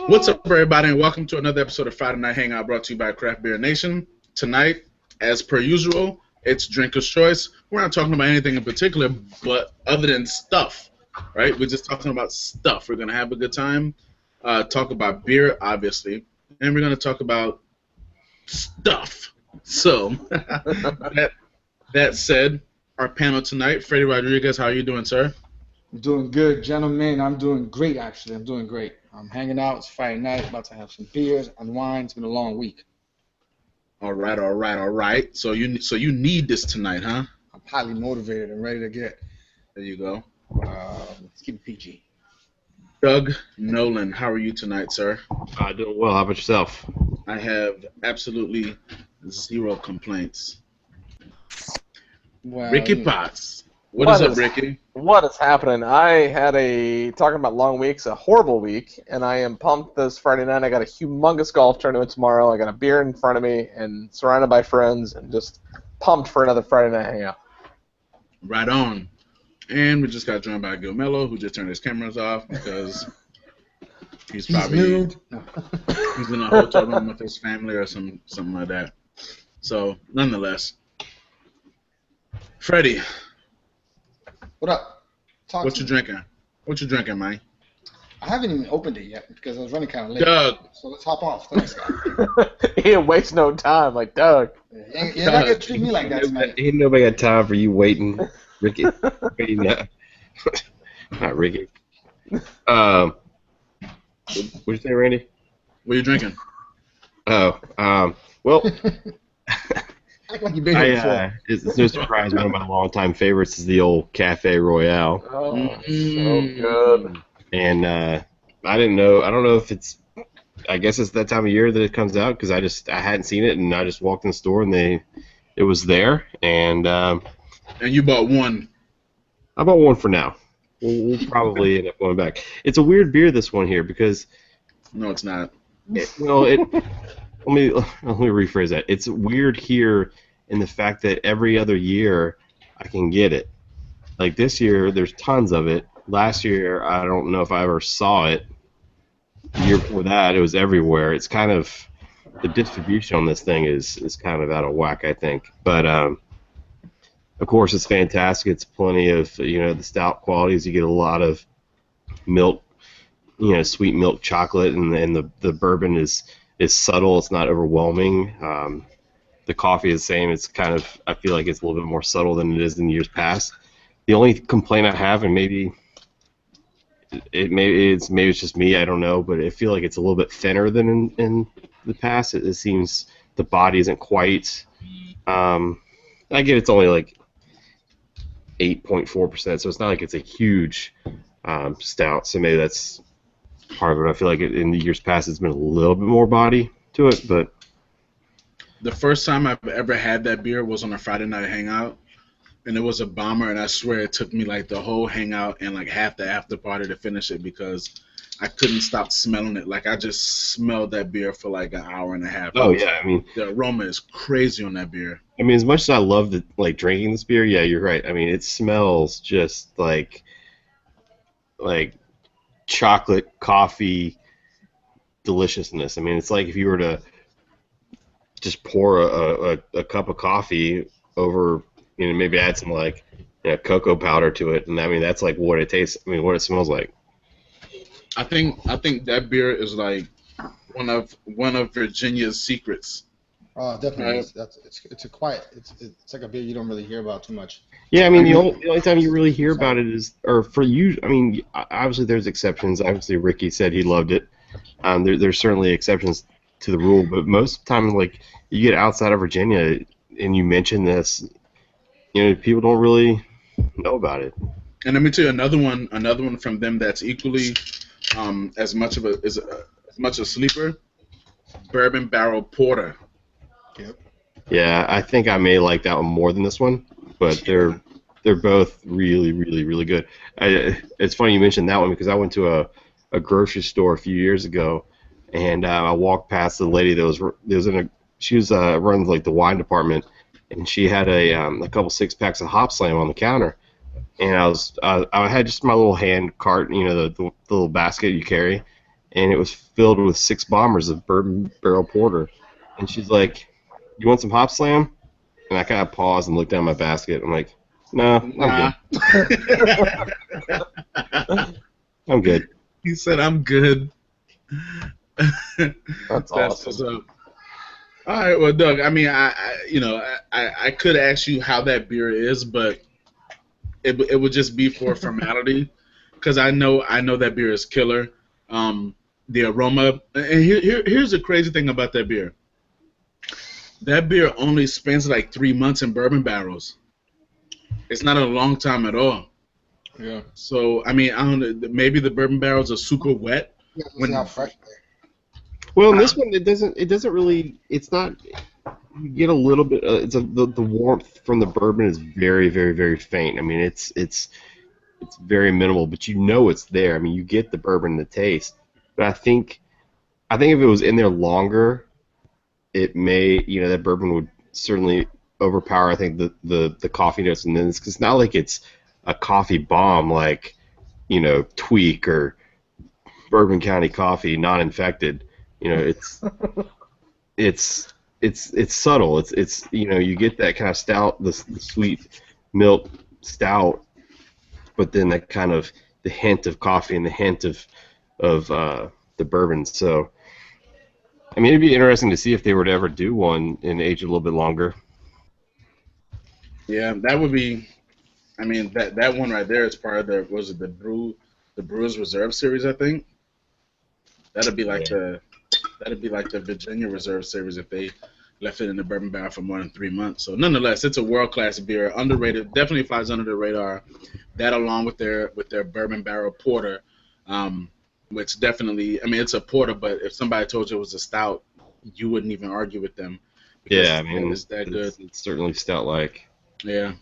What's up, everybody, and welcome to another episode of Friday Night Hangout brought to you by Craft Beer Nation. Tonight, as per usual, it's Drinker's Choice. We're not talking about anything in particular, but other than stuff, right? We're just talking about stuff. We're going to have a good time, talk about beer, obviously, and we're going to talk about stuff. So, that said, our panel tonight, Freddie Rodriguez, how are you doing, sir? I'm doing good, gentlemen. I'm doing great, actually. I'm doing great. I'm hanging out. It's Friday night. About to have some beers, unwind. It's been a long week. All right, all right, all right. So you need this tonight, huh? I'm highly motivated and ready to get. There you go. Let's keep it PG. Doug Nolan, how are you tonight, sir? Doing well. How about yourself? I have absolutely zero complaints. Well, Ricky you know, Potts. What is up, Ricky? What is happening? I had talking about long weeks, a horrible week, and I am pumped this Friday night. I got a humongous golf tournament tomorrow. I got a beer in front of me and surrounded by friends and just pumped for another Friday night hangout. Right on. And we just got joined by Gil Mello, who just turned his cameras off because he's probably nude. No. he's in a hotel room with his family or something like that. So, nonetheless, Freddie, What up? Talk what to you me. drinking? What you drinking, man? I haven't even opened it yet because I was running kind of late. Doug. So let's hop off. Thanks, guy. He didn't waste no time, like Doug. You're not gonna treat me like that tonight. Ain't nobody got time for you waiting, Ricky. Not Ricky. What'd you say, Randy? What are you drinking? Well, Act like you've been here before. it's no surprise one of my longtime favorites is the old Cafe Royale. Oh, Mm. so good. And I don't know if it's, I guess it's that time of year that it comes out because I hadn't seen it and I just walked in the store and it was there and And you bought one. I bought one for now. We'll probably end up going back. It's a weird beer, this one here, because No, it's not. let me rephrase that. It's weird here in the fact that every other year I can get it. Like this year, there's tons of it. Last year, I don't know if I ever saw it. The year before that, it was everywhere. It's kind of the distribution on this thing is kind of out of whack, I think. But of course, it's fantastic. It's plenty of the stout qualities. You get a lot of milk, sweet milk chocolate, and the bourbon is subtle. It's not overwhelming. The coffee is the same. It's kind of, I feel like it's a little bit more subtle than it is in years past. The only complaint I have, and maybe it's just me, I don't know, but I feel like it's a little bit thinner than in the past. It seems the body isn't quite. I get it's only like 8.4%, so it's not like it's a huge stout. So maybe that's part of it. I feel like in the years past, it's been a little bit more body to it, but The first time I've ever had that beer was on a Friday night hangout, and it was a bomber, and I swear it took me like the whole hangout and like half the after party to finish it because I couldn't stop smelling it. Like I just smelled that beer for like an hour and a half. oh yeah, The aroma is crazy on that beer. as much as I love drinking this beer, yeah, you're right. I mean, it smells just like chocolate coffee deliciousness. I mean, it's like if you were to just pour a cup of coffee over, maybe add some cocoa powder to it, and I mean that's like what it tastes. I mean, what it smells like. I think that beer is like one of Virginia's secrets. Oh, definitely. Right. It's a quiet. It's like a beer you don't really hear about too much. Yeah, I mean the only time you really hear about it is, or for you, I mean, obviously there's exceptions. Obviously Ricky said he loved it. There's certainly exceptions to the rule, but most of the time, like you get outside of Virginia and you mention this, people don't really know about it. And let me tell you another one from them that's equally as much a sleeper. Bourbon Barrel Porter. Yep. Yeah, I think I may like that one more than this one, but they're both really, really, really good. It's funny you mentioned that one because I went to a grocery store a few years ago, and I walked past the lady that was in a, she was runs like the wine department, and she had a couple 6-packs of Hop Slam on the counter, and I had just my little hand cart, the little basket you carry, and it was filled with 6 bombers of bourbon barrel porter. And she's like, "You want some Hop Slam?" And I kind of paused and looked down my basket. I'm like, "No, I'm Nah. good. I'm good." He said, "I'm good." That's What's awesome. up. All right, well, Doug. I mean, I could ask you how that beer is, but it would just be for formality, because I know that beer is killer. The aroma, and here's the crazy thing about that beer. That beer only spends like 3 months in bourbon barrels. It's not a long time at all. Yeah. So I mean, I don't know. Maybe the bourbon barrels are super wet. Yeah, let's see When how fresh they Well, in this one, it doesn't really. It's not. You get a little bit. The warmth from the bourbon is very, very, very faint. I mean, it's very minimal, but you know it's there. I mean, you get the bourbon, the taste. But I think if it was in there longer, it may, that bourbon would certainly overpower. I think the coffee notes, and then it's not like it's a coffee bomb like Tweak or Bourbon County Coffee, non-infected. It's subtle. It's you get that kind of stout, the sweet milk stout, but then that kind of the hint of coffee and the hint of the bourbon. So I mean, it'd be interesting to see if they were to ever do one and age a little bit longer. Yeah, that would be. I mean, that one right there is part of the Brewers Reserve series, I think. That'd be like the that'd be like the Virginia Reserve series if they left it in the bourbon barrel for more than 3 months. So nonetheless, it's a world class beer, underrated, definitely flies under the radar. That along with their bourbon barrel porter, um, which definitely, I mean, it's a porter, but if somebody told you it was a stout, you wouldn't even argue with them because Yeah, I mean, it's that good. it's certainly stout-like. Yeah.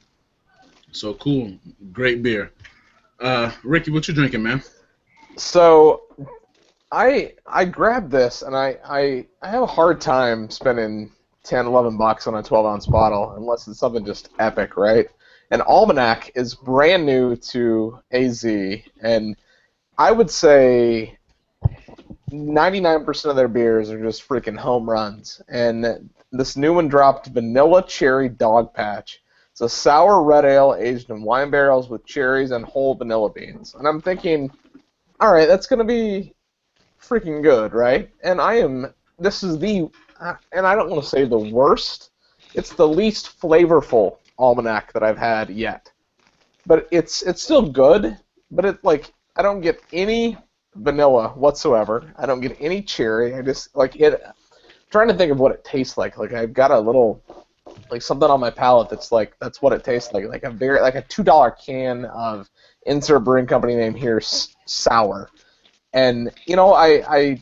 So cool, great beer. Ricky, what you drinking, man? So I grabbed this, and I have a hard time spending 10, $11 on a 12-ounce bottle unless it's something just epic, right? And Almanac is brand new to AZ, and I would say 99% of their beers are just freaking home runs. And this new one dropped Vanilla Cherry Dog Patch. It's a sour red ale aged in wine barrels with cherries and whole vanilla beans. And I'm thinking, all right, that's going to be freaking good, right? And this is and I don't want to say the worst, it's the least flavorful Almanac that I've had yet. But it's still good, but I don't get any vanilla whatsoever. I don't get any cherry. I just, trying to think of what it tastes like. Like, I've got a little, something on my palate that's what it tastes like. Like a $2 can of insert brewing company name here, sour. And I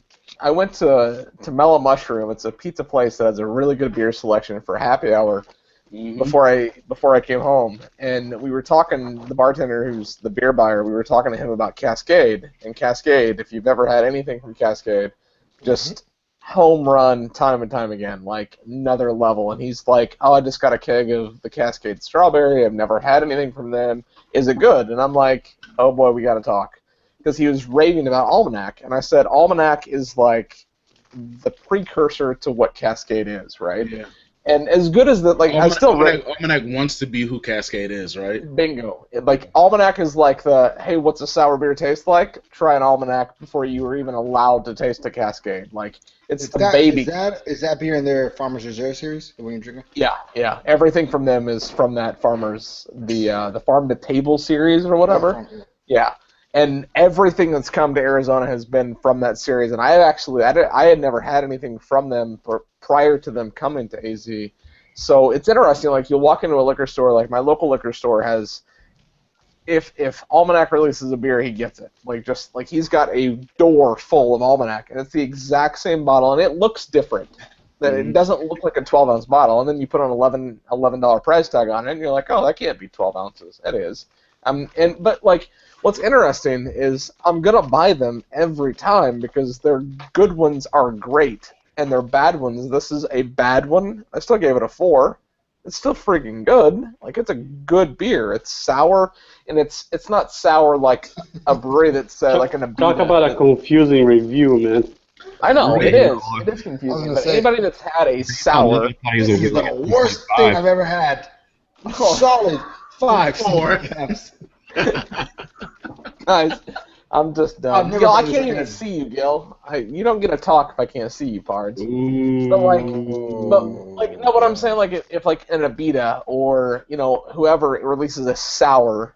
went to Mellow Mushroom. It's a pizza place that has a really good beer selection for happy hour before I came home. And we were talking, the bartender who's the beer buyer, we were talking to him about Cascade. And Cascade, if you've ever had anything from Cascade, just home run time and time again, like another level. And he's like, "Oh, I just got a keg of the Cascade strawberry. I've never had anything from them. Is it good?" And I'm like, "Oh boy, we got to talk." Because he was raving about Almanac, and I said Almanac is like the precursor to what Cascade is, right? Yeah. And as good as that, I still Almanac wants to be who Cascade is, right? bingo. Almanac is like the, hey, what's a sour beer taste like? Try an Almanac before you were even allowed to taste a Cascade. Like, it's the baby. Is that beer in their Farmers Reserve series? The one you're drinking? Yeah. Everything from them is from that Farmers, the Farm to Table series or whatever. Yeah. And everything that's come to Arizona has been from that series. And I had never had anything from them prior to them coming to AZ. So it's interesting. Like, you'll walk into a liquor store. Like, my local liquor store has, if Almanac releases a beer, he gets it. He's got a door full of Almanac, and it's the exact same bottle, and it looks different. It doesn't look like a 12-ounce bottle, and then you put an $11 price tag on it, and you're like, oh, that can't be 12 ounces. It is. What's interesting is I'm gonna buy them every time because their good ones are great and their bad ones. This is a bad one. I still gave it a 4, it's still freaking good. Like, it's a good beer. It's sour, and it's not sour like a brewery that's like an Abita. Talk about a confusing review, man. I know, Right. it is. It is I was confusing. gonna But say, anybody that's had a sour, this is the worst thing I've ever had. Solid 5. Four. guys, I'm just done. I've never Gil, I been can't this even good. see you, Gil. You don't get to talk if I can't see you, Pards. Ooh. So like, no, what I'm saying, like, if like an Abita or whoever releases a sour,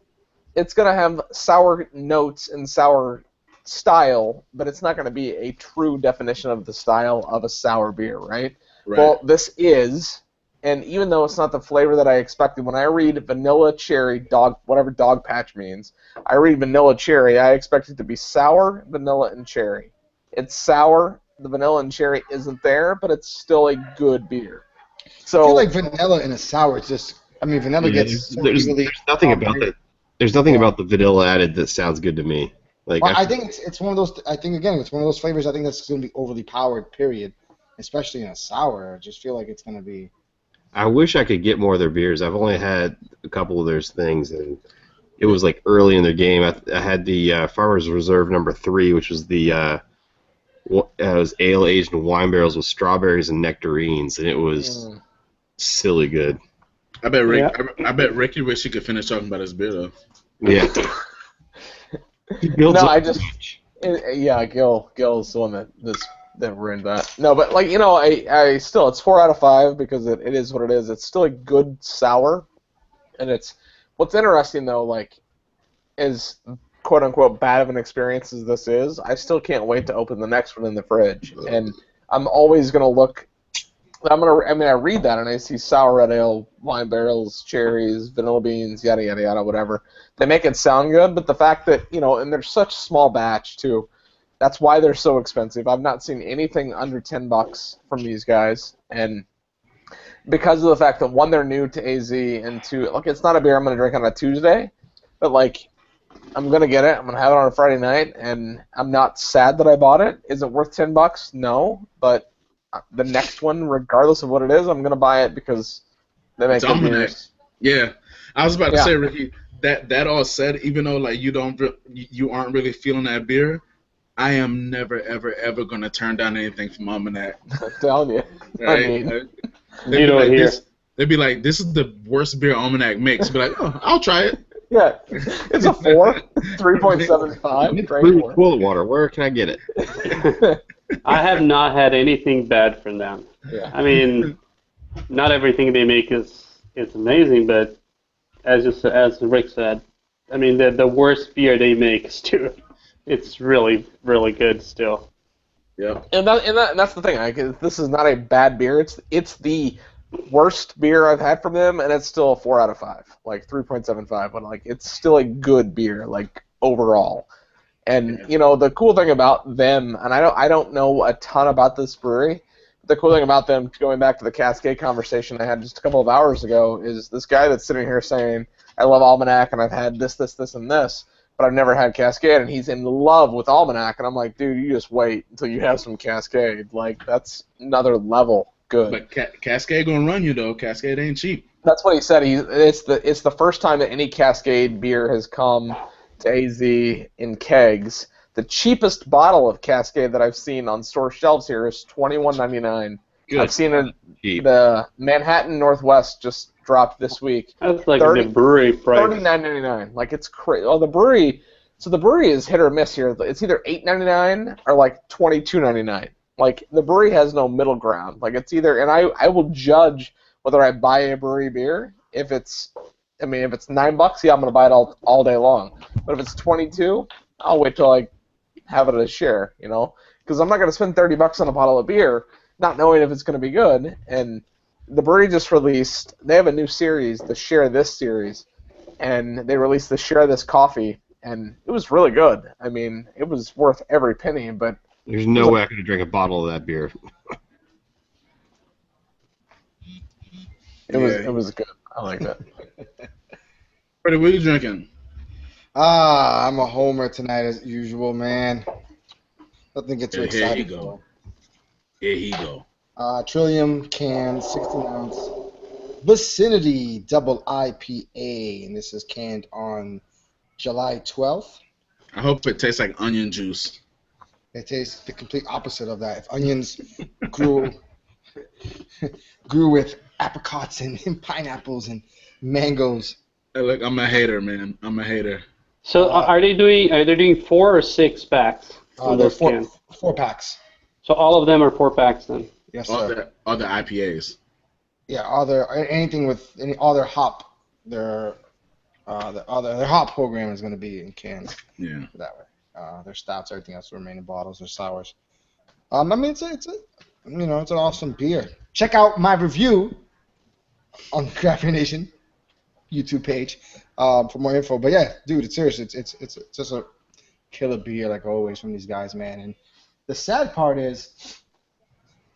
it's gonna have sour notes and sour style, but it's not gonna be a true definition of the style of a sour beer, right? Right. Well, this is, and even though it's not the flavor that I expected, when I read vanilla cherry whatever dog patch means, I read vanilla cherry, I expect it to be sour, vanilla, and cherry. It's sour, the vanilla and cherry isn't there, but it's still a good beer. So I feel like vanilla in a sour, it's just, I mean, vanilla gets so there's easily nothing about complicated. that. There's nothing about the vanilla added that sounds good to me. Like Well, I think it's one of those. I think again, it's one of those flavors. I think that's going to be overly powered. Period. Especially in a sour, I just feel like it's going to be. I wish I could get more of their beers. I've only had a couple of their things, and it was like early in their game. I had the Farmers Reserve number 3, which was the it was ale aged in wine barrels with strawberries and nectarines, and it was silly good. I bet Rick. Yeah. I bet Ricky wish he could finish talking about his beer though. Yeah. He builds No, up I too just- much. yeah, Gil's the one that ruined that. No, but like I still, it's 4 out of 5 because it is what it is. It's still a good sour, and it's what's interesting though, like, is quote unquote bad of an experience as this is. I still can't wait to open the next one in the fridge, and I'm always gonna look. I read that and I see sour red ale, wine barrels, cherries, vanilla beans, yada yada yada, whatever. They make it sound good, but the fact that and they're such small batch too. That's why they're so expensive. I've not seen anything under $10 from these guys, and because of the fact that one, they're new to AZ, and two, like, it's not a beer I'm gonna drink on a Tuesday, but like, I'm gonna get it. I'm gonna have it on a Friday night, and I'm not sad that I bought it. Is it worth $10? No, but the next one, regardless of what it is, I'm gonna buy it because they make It's good Almanac. beers. Yeah, I was about to Yeah. say, Ricky. That all said, even though like you aren't really feeling that beer, I am never ever ever gonna turn down anything from Almanac. I'm telling you. Right? I mean, They'd You be don't like, hear. They'd be like, this is the worst beer Almanac makes. Be like, oh, I'll try it. yeah, it's a 4, 3.75. Drink Blue more. toilet water. Where can I get it? I have not had anything bad from them. Yeah. I mean, not everything they make is amazing, but as Rick said, I mean the worst beer they make is too. It's really really good still. Yeah. And that's the thing. Like, this is not a bad beer. It's the worst beer I've had from them, and it's still a 4 out of 5, like 3.75. But like, it's still a good beer, like, overall. And the cool thing about them, and I don't know a ton about this brewery. The cool thing about them, going back to the Cascade conversation I had just a couple of hours ago, is this guy that's sitting here saying, I love Almanac, and I've had this, and this, but I've never had Cascade, and he's in love with Almanac, and I'm like, dude, you just wait until you have some Cascade. Like, that's another level good. But Cascade gonna run you though. Cascade ain't cheap. That's what he said. It's the first time that any Cascade beer has come to AZ in kegs. The cheapest bottle of Cascade that I've seen on store shelves here is $21.99. Good. I've seen it. Cheap. The Manhattan Northwest just dropped this week. That's like 30 the brewery price. $39.99. Like, it's crazy. Oh, the brewery. So the brewery is hit or miss here. It's either $8.99 or like $22.99. Like, the brewery has no middle ground. Like, it's either, and I will judge whether I buy a brewery beer if it's $9, yeah, I'm gonna buy it all day long. But if it's 22, I'll wait till I have it as a share, because I'm not gonna spend $30 on a bottle of beer, not knowing if it's gonna be good. And the brewery just released. They have a new series, the Share This series, and they released the Share This coffee, and it was really good. I mean, it was worth every penny. But There's no way I could drink a bottle of that beer. it was good. I like that. Freddie, what are you drinking? I'm a homer tonight as usual, man. Nothing gets you Here excited. you go. Here he go. Trillium can, 16 ounce. Vicinity Double IPA, and this is canned on July 12th. I hope it tastes like onion juice. It tastes the complete opposite of that. If onions grew grew with apricots and pineapples and mangoes. Hey, look, I'm a hater, man. I'm a hater. So are they doing 4 or 6 packs on They're those cans? 4 packs. So all of them are 4 packs then. Yes, All sir. the IPAs. Yeah, anything with all their hop, their hop program is going to be in cans. Yeah. That way. Their stouts, everything else will remain in bottles. Their sours. I mean, it's an awesome beer. Check out my review on Craft Beer Nation YouTube page for more info. But yeah, dude, it's serious. It's just a killer beer like always from these guys, man. And the sad part is,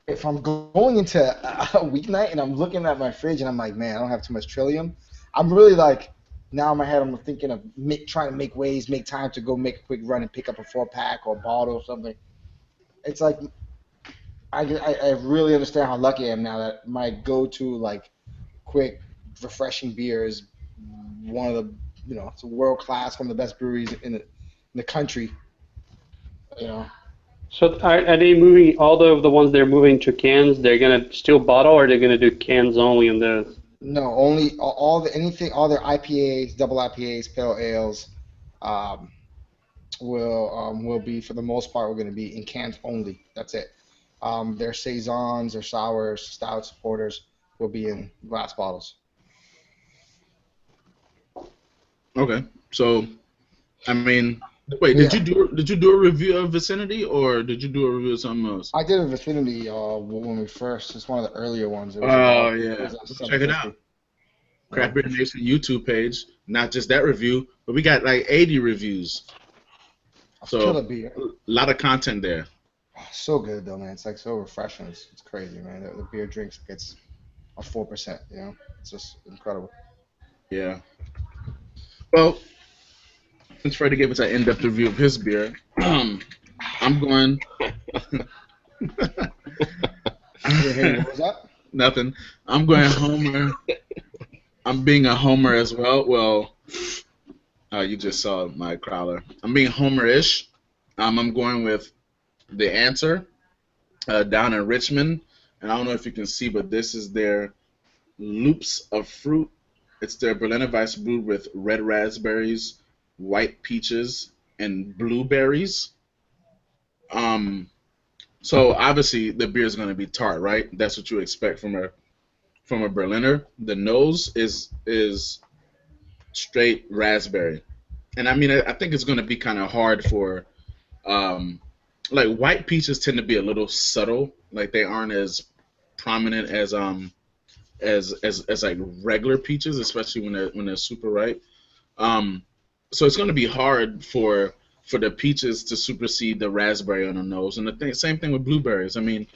if I'm going into a weeknight and I'm looking at my fridge and I'm like, man, I don't have too much Trillium, I'm really like, now in my head I'm thinking of trying to make time to go make a quick run and pick up a 4-pack or a bottle or something. It's like, I really understand how lucky I am now that my go-to like quick refreshing beer is one of the, it's a world class, one of the best breweries in the country. So are they moving all the ones they're moving to cans? They're gonna still bottle, or they're gonna do cans only in those? No, only all their IPAs, double IPAs, pale ales, will be, for the most part, we're going to be in cans only. That's it. Their saisons, their sours, stouts, porters will be in glass bottles. Okay. So, I mean, wait, did you do a review of Vicinity, or did you do a review of something else? I did a Vicinity when we first. It's one of the earlier ones. Yeah. Check it out. Craft Beer Nation YouTube page. Not just that review, but we got like 80 reviews. So killer beer. A lot of content there. So good though, man. It's like so refreshing. It's crazy, man. The beer drinks gets a 4%. It's just incredible. Yeah. Well, since Freddie gave us an in-depth review of his beer, I'm going. What was that? Nothing. I'm going Homer. I'm being a Homer as well. Well, you just saw my crowler. I'm being Homer-ish. I'm going with The Answer down in Richmond. And I don't know if you can see, but this is their Loops of Fruit. It's their Berliner Weiss brewed with red raspberries, white peaches, and blueberries. So obviously the beer is going to be tart, right? That's what you expect from a Berliner. The nose is straight raspberry, and I mean I think it's going to be kind of hard for like white peaches tend to be a little subtle, like they aren't as prominent as like regular peaches, especially when they're super ripe. So it's going to be hard for the peaches to supersede the raspberry on the nose, and same thing with blueberries. I mean,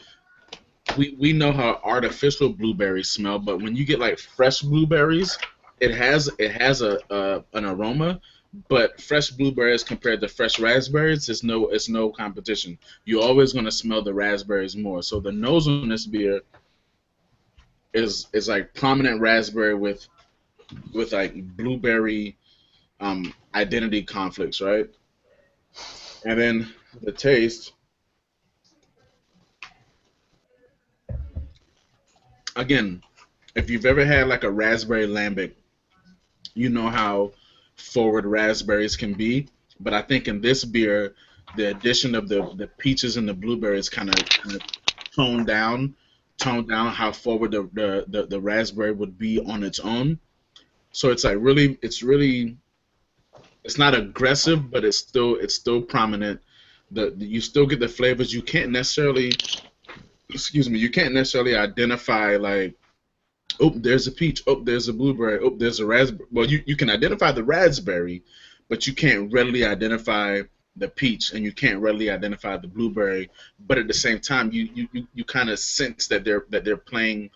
we know how artificial blueberries smell, but when you get like fresh blueberries, it has an aroma. But fresh blueberries compared to fresh raspberries, it's no competition. You're always going to smell the raspberries more. So the nose on this beer is like prominent raspberry with like blueberry identity conflicts, right? And then the taste, again, if you've ever had like a raspberry lambic, you know how forward raspberries can be. But I think in this beer, the addition of the peaches and the blueberries kind of toned down how forward the raspberry would be on its own. So it's like it's not aggressive, but it's still prominent. You still get the flavors. You can't necessarily identify like, oh, there's a peach, oh, there's a blueberry, oh, there's a raspberry. Well, you can identify the raspberry, but you can't readily identify the peach, and you can't readily identify the blueberry. But at the same time, you kind of sense that they're playing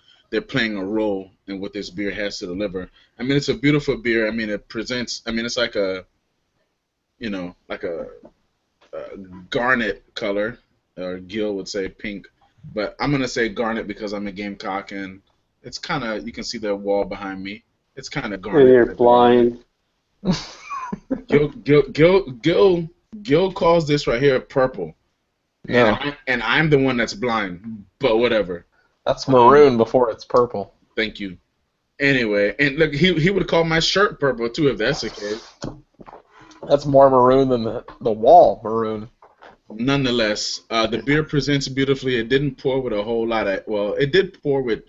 a role in what this beer has to deliver. I mean, it's a beautiful beer. I mean, it presents. I mean, it's like a garnet color, or Gil would say pink, but I'm gonna say garnet because I'm a Gamecock and It's kind of, you can see the wall behind me. It's kind of And garnet. you're blind. Gil calls this right here purple, No, and I'm the one that's blind. But whatever. that's maroon before it's purple. Thank you. Anyway, and look, he would call my shirt purple too if that's the case. That's more maroon than the wall maroon. Nonetheless, the beer presents beautifully. It didn't pour with a whole lot of, well, it did pour with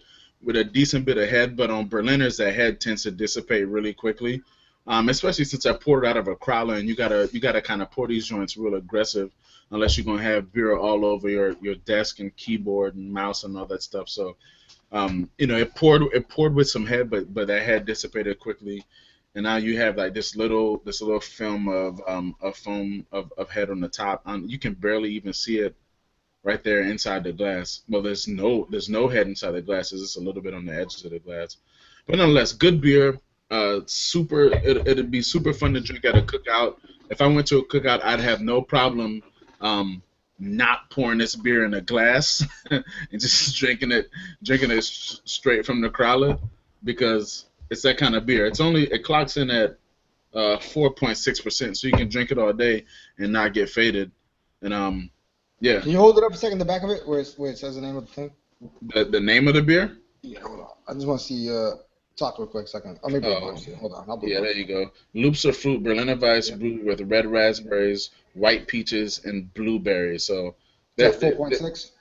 a decent bit of head, but on Berliners, that head tends to dissipate really quickly. Especially since I poured it out of a crowler, and you gotta kind of pour these joints real aggressive, unless you're gonna have beer all over your desk and keyboard and mouse and all that stuff. So, it poured with some head, but that head dissipated quickly, and now you have like this little film of foam of head on the top. You can barely even see it right there inside the glass. Well, there's no head inside the glass. It's just a little bit on the edges of the glass, but nonetheless, good beer. It'd be super fun to drink at a cookout. If I went to a cookout, I'd have no problem not pouring this beer in a glass and just drinking it straight from the crowler, because it's that kind of beer. It clocks in at 4.6%, so you can drink it all day and not get faded. And yeah. Can you hold it up a second, the back of it, where it says the name of the thing? The name of the beer? Yeah, hold on. I just want to see. Talk real quick second. Oh, maybe hold on. Yeah, there you go. Loops of fruit, Berliner Weiss brewed with red raspberries, white peaches, and blueberries. So that 4.6.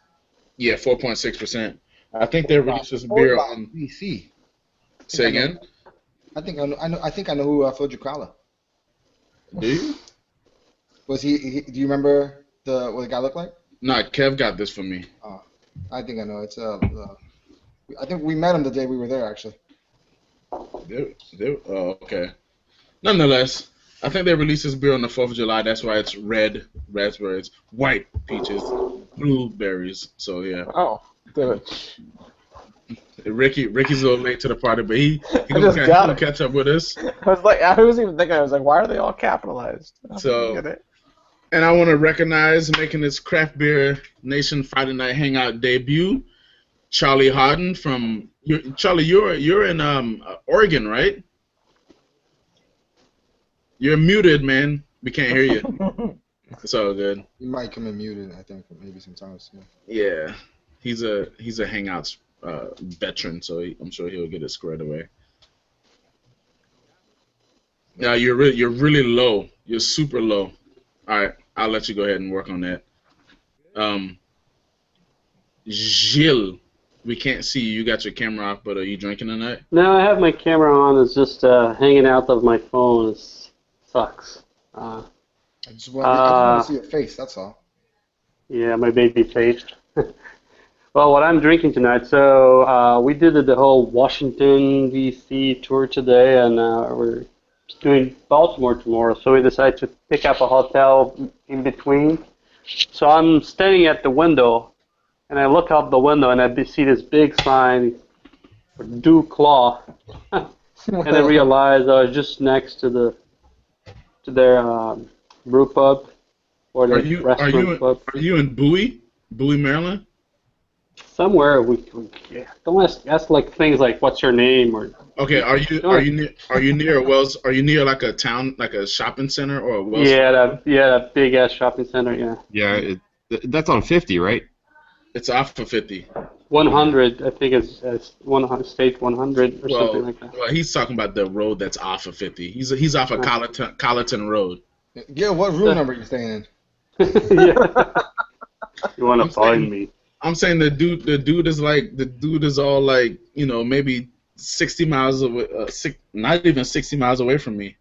Yeah, 4.6%. I think they released this beer on BC. Say again. I think I know who filled your crowler. Do you? Was he? Do you remember what the guy looked like? Nah, Kev got this for me. Oh, I think I know. It's I think we met him the day we were there, actually. Oh, okay. Nonetheless, I think they released this beer on the 4th of July. That's why it's red raspberries, white peaches, blueberries. So yeah. Oh, damn it. Ricky's a little late to the party, but he gonna catch up with us. I was even thinking, I was like, why are they all capitalized? And I want to recognize making this Craft Beer Nation Friday Night Hangout debut, Charlie Harden from Charlie. You're in Oregon, right? You're muted, man. We can't hear you. It's all good. You might come in muted, I think, maybe sometimes. Yeah, he's a Hangouts veteran, so I'm sure he'll get it squared away. Now you're really low. You're super low. All right, I'll let you go ahead and work on that. Gilles, we can't see you. You got your camera off, but are you drinking tonight? No, I have my camera on. It's just hanging out of my phone. It sucks. I just want to see your face. That's all. Yeah, my baby face. Well, what I'm drinking tonight, so we did the whole Washington, D.C. tour today, and we're doing Baltimore tomorrow, so we decided to pick up a hotel in between. So I'm standing at the window, and I look out the window, and I see this big sign, Dew Claw, and I realized I was just next to their brew pub, or the restaurant pub. Are you in Bowie, Maryland? Somewhere don't ask like things like what's your name or. Okay, are you near Wells? Are you near like a town, like a shopping center or a Wells? That big ass shopping center. Yeah. Yeah, that's on 50, right? It's off of 50. 100, I think it's 100 state 100 or something like that. Well, he's talking about the road that's off of 50. He's off of Colleton Road. Yeah, what room number are you staying in? Yeah. You want to find me? I'm saying the dude is all like, maybe 60 miles away, not even 60 miles away from me.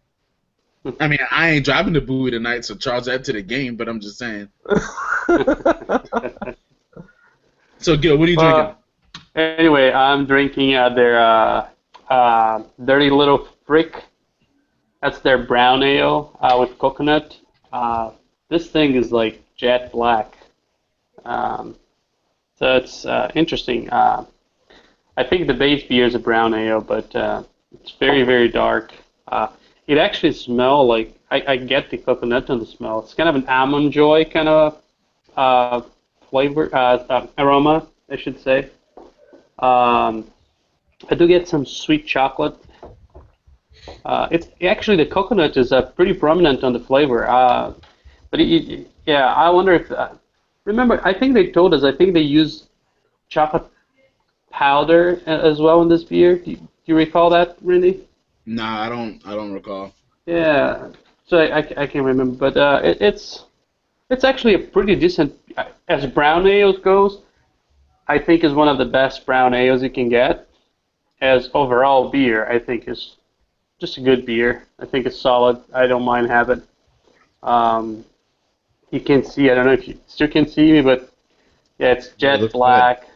I mean, I ain't driving to Bowie tonight, so charge that to the game. But I'm just saying. So, Gil, what are you drinking? Anyway, I'm drinking their Dirty Little Frick. That's their brown ale with coconut. This thing is like jet black. So it's interesting. I think the base beer is a brown ale, but it's very, very dark. It actually smells like, I get the coconut in the smell. It's kind of an almond joy kind of flavor, aroma, I should say. I do get some sweet chocolate. It's actually the coconut is pretty prominent on the flavor. But yeah, I wonder if remember. I think they told us. I think they use chocolate powder as well in this beer. Do you recall that, Randy? Nah, I don't recall. Yeah. So I can't remember, but it's actually a pretty decent as brown ales goes. I think is one of the best brown ales you can get. As overall beer, I think is just a good beer. I think it's solid. I don't mind having. Um, you can see. I don't know if you still can see me, but yeah, it's It jet looks good. black.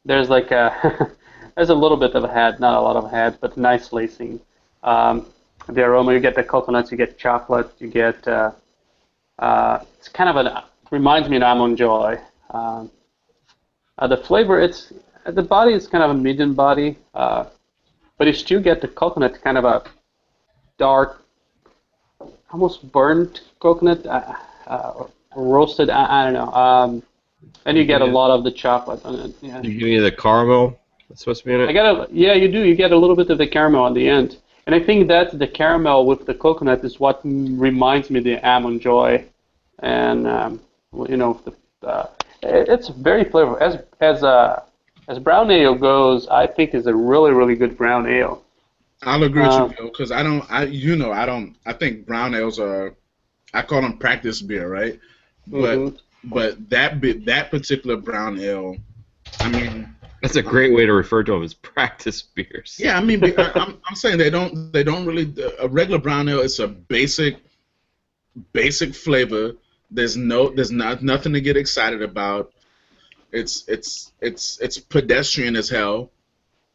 There's like a there's a little bit of a head, not a lot of head, but nice lacing. Um, the aroma, you get the coconuts, you get chocolate, you get it's kind of an reminds me of almond joy. Um, the flavor, it's the body is kind of a medium body, but you still get the coconut, kind of a dark, almost burnt coconut, roasted. I don't know. And you You give get a me, lot of the chocolate on it. Yeah. you give me the caramel that's supposed to be in I it. got a yeah, you do. You get a little bit of the caramel at the end, and I think that the caramel with the coconut is what reminds me of the almond joy, and well, it's very flavorful. As brown ale goes, I think is a really good brown ale. I'll agree with you, Um, Bill, because I don't. I think brown ales are. I call them practice beer, right? But mhm. that particular brown ale, I mean, That's a um, great way to refer to them as practice beers. yeah, I mean, I'm saying they don't really a regular brown ale. It's a basic flavor. There's not nothing to get excited about. It's pedestrian as hell.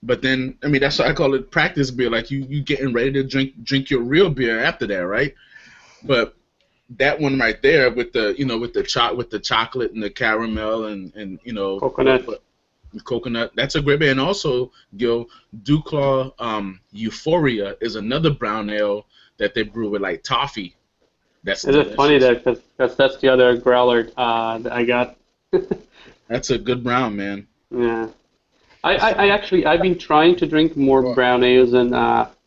But then I mean that's why I call it practice beer. Like you getting ready to drink your real beer after that, right? But that one right there with the with the chocolate and the caramel and Coconut. coconut, that's a great beer. And also, Gil, Duclaw Euphoria is another brown ale that they brew with like toffee. That's Is it funny delicious. that because that's the other growler that I got. That's a good brown, man. Yeah. I actually I've been trying to drink more Well, brown ales and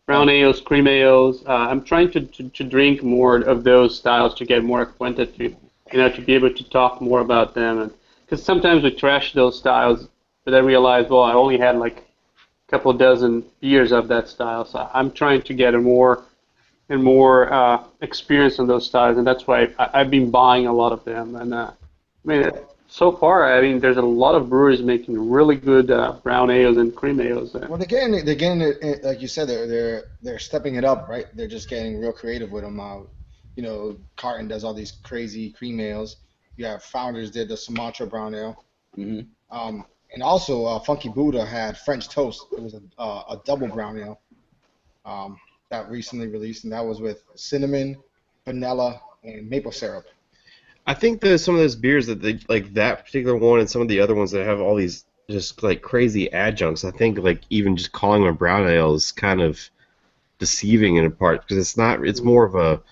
brown um, ales, cream ales. I'm trying to drink more of those styles to get more acquainted to be able to talk more about them. And because sometimes we trash those styles, but I realize, well, I only had like a couple dozen beers of that style, so I'm trying to get a more and more experience in those styles, and that's why I've been buying a lot of them. And I mean, so far, I mean, there's a lot of breweries making really good brown ales and cream ales. well, they're getting it, like you said, they're stepping it up, right? They're just getting real creative with them. Carton does all these crazy cream ales. You have Founders did the Sumatra brown ale. Hmm. And also Funky Buddha had French Toast. It was a double brown ale um, that recently released, and that was with cinnamon, vanilla, and maple syrup. I think that some of those beers that they like that particular one and some of the other ones that have all these just like crazy adjuncts. I think like even just calling them a brown ale is kind of deceiving in a part because it's not. It's more of a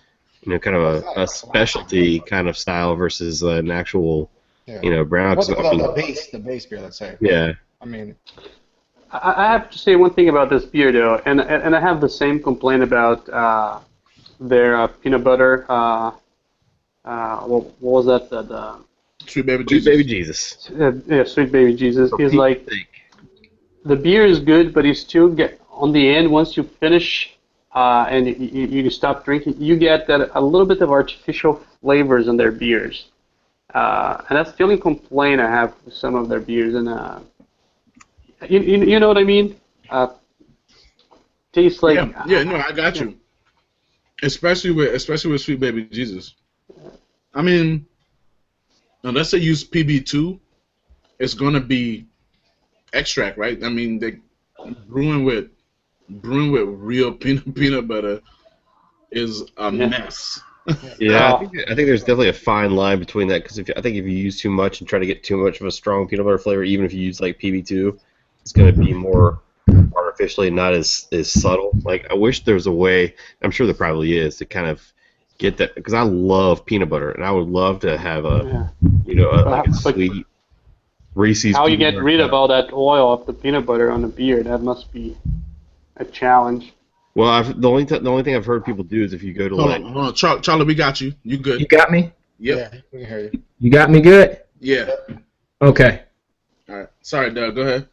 kind of Well, it's not a a classic. specialty kind of style versus an actual Yeah. brown. Well, 'Cause, I mean, the base beer, let's say. But yeah, I mean, I have to say one thing about this beer though, and I have the same complaint about their peanut butter. What was that? Sweet baby Sweet baby Jesus. Jesus. Yeah, Sweet Baby Jesus. For Is Pete's like sake. the beer is good, but you still get on the end once you finish and you stop drinking, you get that a little bit of artificial flavors in their beers, and that's the only complaint I have with some of their beers. And you know what I mean? Tastes like Yeah, no, I got yeah. you. Especially with Sweet Baby Jesus. I mean, unless they use PB2, it's gonna be extract, right? I mean, they brewing with real peanut butter is a Yeah. mess. yeah. Yeah, Oh, I think there's definitely a fine line between that because I think if you use too much and try to get too much of a strong peanut butter flavor, even if you use like PB2, it's going to be more artificially not as subtle. Like I wish there was a way. I'm sure there probably is to kind of get that because I love peanut butter and I would love to have a yeah. like a But sweet Reese's. How you peanut get butter rid cup. of all that oil of the peanut butter on the beer? That must be a challenge. Well, the only thing I've heard people do is if you go to Hold like, on, hold on. Charlie, we got you. You good? You got me? Yep. Yeah, we can hear you. You got me good? Yeah. Okay. All right. Sorry, Doug. Go ahead.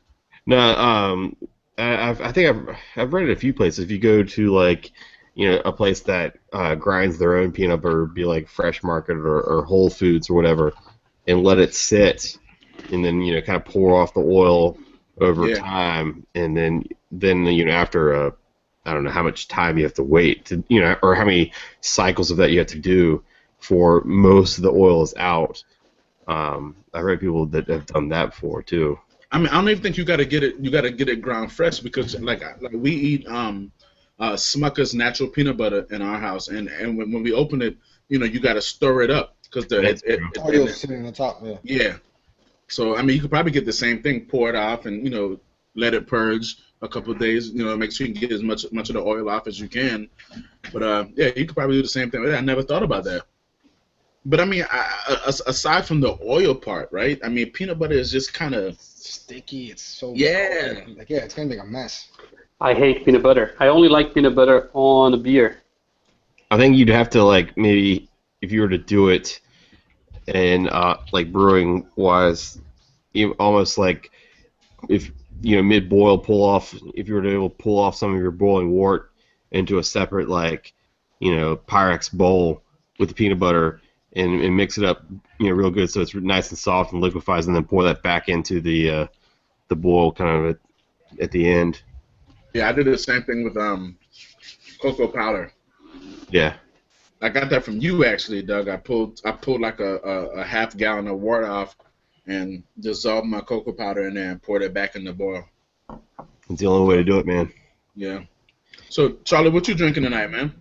no, I think I've read it a few places. If you go to like, a place that grinds their own peanut butter, be like Fresh Market or Whole Foods or whatever, and let it sit, and then kind of pour off the oil over Yeah. time, and then after I don't know how much time you have to wait to or how many cycles of that you have to do for most of the oil is out. I've read people that have done that before too. I mean, I don't even think you got to get it. You got to get it ground fresh because like we eat Smucker's natural peanut butter in our house, and when we open it, you got to stir it up because That's true. Oil's sitting on the top. Yeah. yeah. So I mean, you could probably get the same thing, pour it off, and let it purge a couple of days. Make sure you can get as much of the oil off as you can. But yeah, you could probably do the same thing. I never thought about that. But I mean, aside from the oil part, right? I mean, peanut butter is just kind of Sticky. It's so. Yeah. Like it's gonna make a mess. I hate peanut butter. I only like peanut butter on a beer. I think you'd have to like maybe if you were to do it, and like brewing wise, almost like if mid boil pull off if you were to able to pull off some of your boiling wort into a separate like Pyrex bowl with the peanut butter and mix it up real good so it's nice and soft and liquefies, and then pour that back into the boil kind of at the end. yeah. I did the same thing with cocoa powder. Yeah. I got that from you actually, Doug. I pulled like a half gallon of water off and dissolved my cocoa powder in there and poured it back in the boil. It's the only way to do it, man. Yeah. So Charlie, what you drinking tonight, man?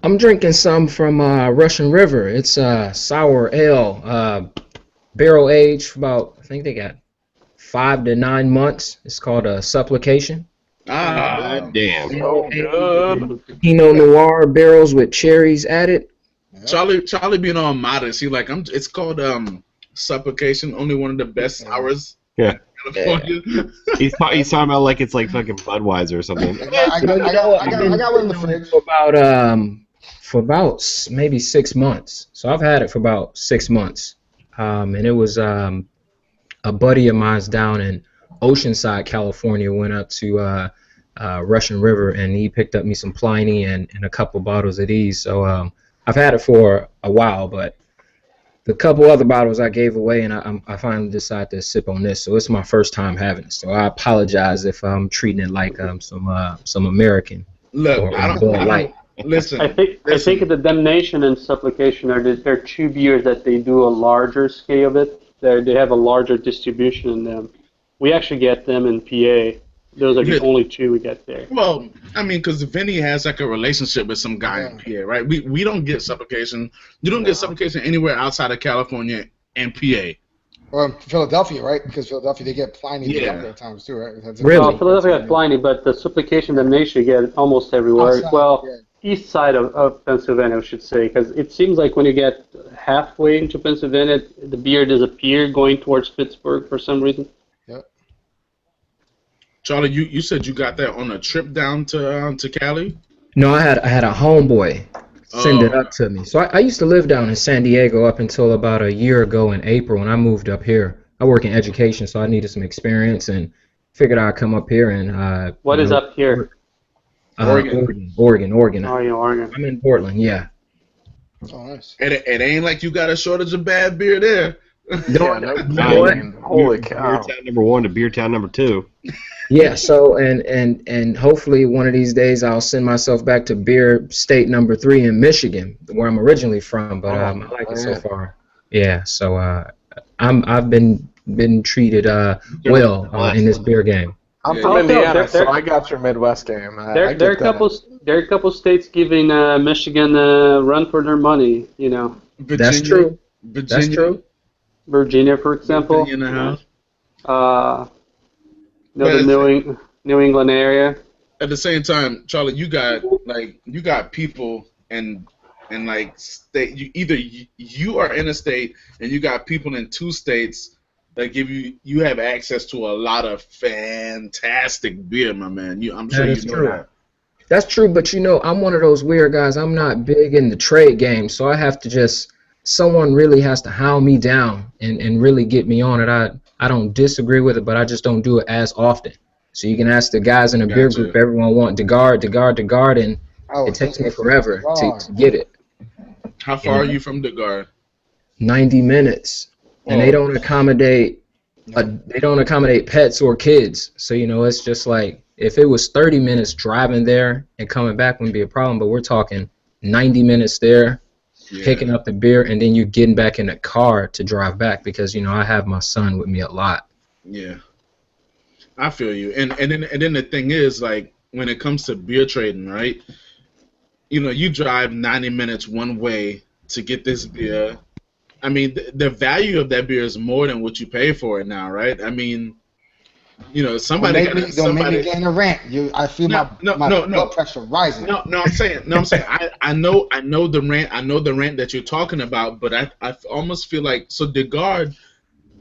I'm drinking some from Russian River. It's sour ale, barrel aged for about, I think they got 5 to 9 months. It's called a supplication. Ah, Damn. Oh, good. Pinot Noir barrels with cherries added. Charlie being all modest. He like it's called supplication. Only one of the best sours. Yeah. in California. He's talking about like it's like fucking Budweiser or something. I got one in the fridge. For about maybe 6 months. So I've had it for about 6 months. And it was a buddy of mine's down in Oceanside, California, went up to Russian River, and he picked up me some Pliny and a couple bottles of these. So I've had it for a while, but the couple other bottles I gave away, and I finally decided to sip on this. So it's my first time having it. So I apologize if I'm treating it like some American. Look, I don't. Listen. I think the Damnation and Supplication are two beers that they do a larger scale of it. They have a larger distribution in them. We actually get them in PA. Those are the only two we get there. Well, I mean, because Vinny has like a relationship with some guy in PA, right? We don't get supplication. You don't get supplication anywhere outside of California and PA. Or Philadelphia, right? Because Philadelphia, they get Pliny up there at times too, right? Really? Well, Philadelphia got Pliny, but the Supplication Damnation you get almost everywhere. Outside, Well, yeah. east side of Pennsylvania, I should say, because it seems like when you get halfway into Pennsylvania, the beer disappears going towards Pittsburgh for some reason. Charlie, you said you got that on a trip down to Cali? No, I had a homeboy send it up to me. So I used to live down in San Diego up until about a year ago in April when I moved up here. I work in education, so I needed some experience and figured I'd come up here and. What is up here? Oregon. Oregon. Oh, yeah, Oregon. I'm in Portland, yeah. Oh, nice. It ain't like you got a shortage of bad beer there. Holy cow. Beer town number 1 to beer town number 2. Yeah, so and hopefully one of these days I'll send myself back to beer state number 3 in Michigan, where I'm originally from, but I like it so far. Yeah, so I've been treated well in this beer game. I'm from Indiana, so I got your Midwest game. There are a couple states giving Michigan a run for their money. Virginia, That's true. Virginia, That's true. Virginia, for example. Virginia in the house. The New England area. At the same time, Charlie, you got people and like state. You are in a state and you got people in 2 states that give you have access to a lot of fantastic beer, my man. I'm sure That you is know true. that. That's true, but I'm one of those weird guys. I'm not big in the trade game, so I have to just someone really has to hound me down and really get me on it. I don't disagree with it, but I just don't do it as often. So you can ask the guys in the beer group, Gotcha. everyone want the guard, and Oh, it so takes me it's forever hard. to get it. How far You are know, you from the guard? 90 minutes, and Oh, they don't accommodate pets or kids. So it's just like if it was 30 minutes driving there and coming back wouldn't be a problem, but we're talking 90 minutes there, picking yeah, up the beer, and then you're getting back in the car to drive back because I have my son with me a lot. yeah. I feel you. And then the thing is, like, when it comes to beer trading, right? You drive 90 minutes one way to get this beer. I mean, the value of that beer is more than what you pay for it now, right? I mean, Don't make me somebody. get in a rant. I feel No, no, my no, blood no. pressure rising. No, I'm saying, I know the rant that you're talking about, but I almost feel like so the guard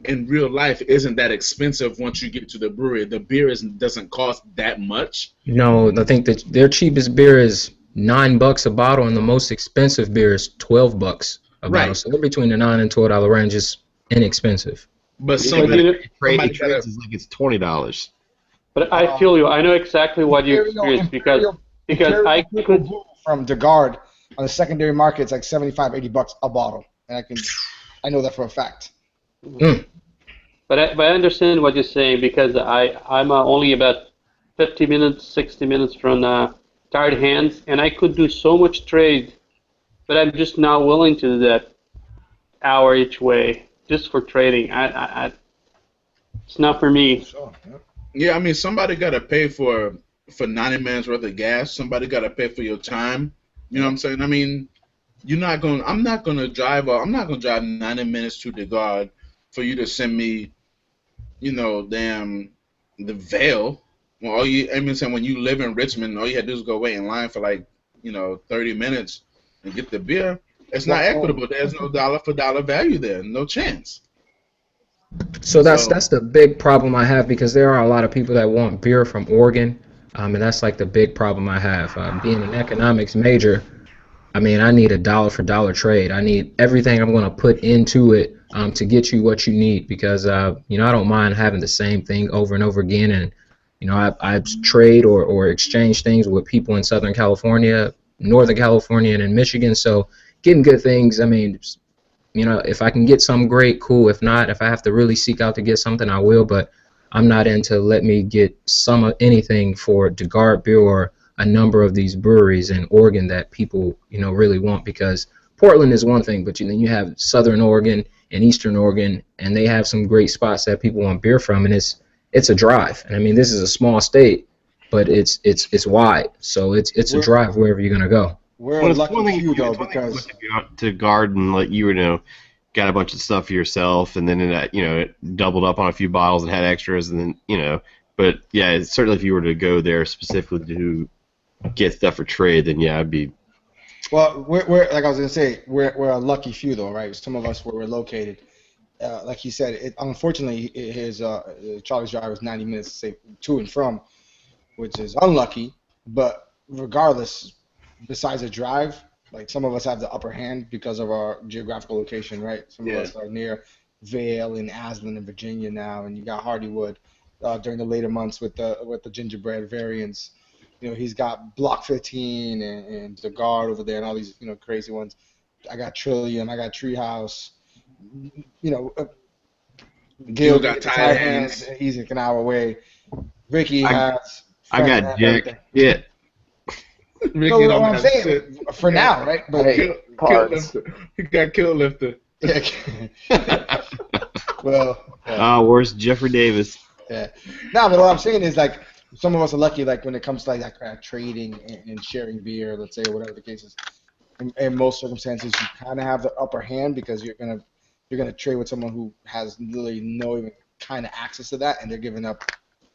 in real life isn't that expensive once you get to the brewery. The beer doesn't cost that much. No, I think that their cheapest beer is $9 a bottle, and the most expensive beer is $12 a bottle. Right. So they're between the $9 and $12 range is inexpensive. But Yeah, But but you somebody know, it somebody trades gotta is like it's $20. but I Uh, feel you. I know exactly what you Imperial, experienced because I Imperial Purple could. Blue from DeGard on the secondary market. It's like 75, $80 a bottle, and I know that for a fact. Mm. But I understand what you're saying because I'm only about 50 minutes, 60 minutes from Tired Hands, and I could do so much trade, but I'm just not willing to do that hour each way just for trading. It's not for me. Sure. Yeah. Yeah, I mean somebody gotta pay for 90 minutes worth of gas. Somebody gotta pay for your time. You know what Yeah. I'm saying? I mean, I'm not gonna drive 90 minutes to the guard for you to send me, damn the Vale. Well, I mean, saying when you live in Richmond, all you had to do is go wait in line for like, 30 minutes and get the beer. It's not Well, equitable. There's no dollar for dollar value there. No chance. So So, that's the big problem I have because there are a lot of people that want beer from Oregon, and that's like the big problem I have. Being an economics major, I mean, I need a dollar for dollar trade. I need everything I'm going to put into it to get you what you need because I don't mind having the same thing over and over again, and I trade or exchange things with people in Southern California, Northern California, and in Michigan. So getting good things, I mean, if I can get some great, cool. If not, if I have to really seek out to get something, I will. But I'm not into let me get some of anything for DeGarde beer or a number of these breweries in Oregon that people, really want because Portland is one thing, but then you have Southern Oregon and Eastern Oregon, and they have some great spots that people want beer from, and it's a drive. And I mean, this is a small state, but it's wide, so it's a we're drive wherever you're gonna go. we're a Well, it's lucky one thing if few you though it's one thing if you because went to to garden like got a bunch of stuff for yourself and then it doubled up on a few bottles and had extras and then but yeah, it's certainly if you were to go there specifically to get stuff for trade, then yeah, I'd be. well we're like I was gonna say we're a lucky few though, right? Some of us where we're located. Like he said, unfortunately his Charlie's drive is 90 minutes say to and from, which is unlucky. But regardless, besides a drive, like some of us have the upper hand because of our geographical location, right? Some of yeah. us are near Vale and Aslan in Virginia now, and you got Hardywood during the later months with the gingerbread variants. He's got Block 15 and the Guard over there and all these crazy ones. I got Trillium, I got Treehouse. You know, uh, Gil Gil got get the tired tight hands. hands. He's like an hour away. Ricky I has I Frank got everything. Jack. Yeah, Ricky So don't what I'm have saying shit. for now, right? But Kill, kill Parts. lifter. He got kill lifter. yeah, well, yeah, where's Jeffrey Davis? yeah. No, but what I'm saying is like some of us are lucky, like when it comes to like that kind of trading and sharing beer, let's say, or whatever the case is. In most circumstances, you kind of have the upper hand because you're gonna trade with someone who has literally no even kind of access to that, and they're giving up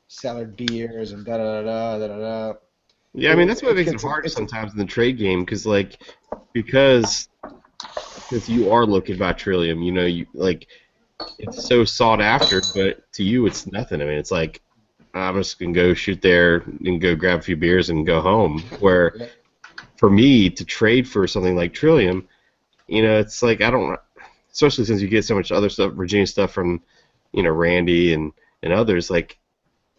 cellar beers and da da da da da da. Yeah, I mean that's what makes it It's hard it's sometimes in the trade game because you are looking by Trillium, you it's so sought after, but to you it's nothing. I mean, it's like I'm just gonna go shoot there and go grab a few beers and go home. Where for me to trade for something like Trillium, it's like I don't, especially since you get so much other stuff, Virginia stuff from, Randy and others. Like,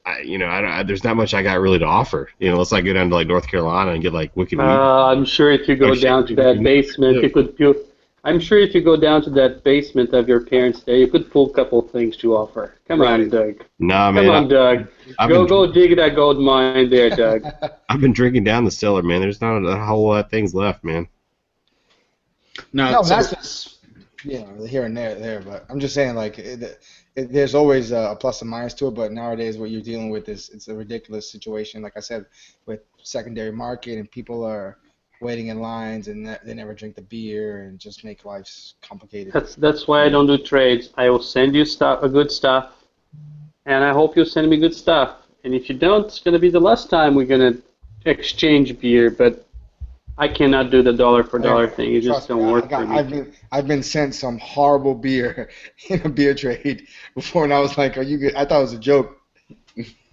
there's not much I got really to offer. Unless I go down to like North Carolina and get like wicked weed. I'm sure if you go down to that basement, you could pull. I'm sure if you go down to that basement of your parents there, you could pull a couple of things to offer. Come on, Doug. Nah, man. Come on, Doug. Go dig that gold mine there, Doug. I've been drinking down the cellar, man. There's not a whole lot of things left, man. No, that's just here and there. But I'm just saying, like, there's always a plus and minus to it. But nowadays, what you're dealing with it's a ridiculous situation. Like I said, with secondary market and people are waiting in lines and they never drink the beer and just make life complicated. That's why I don't do trades. I will send you good stuff, and I hope you'll send me good stuff. And if you don't, it's gonna be the last time we're gonna exchange beer. But I cannot do the dollar for dollar thing. It just don't work for me. I've been sent some horrible beer in a beer trade before, and I was like, "Are you good?" I thought it was a joke.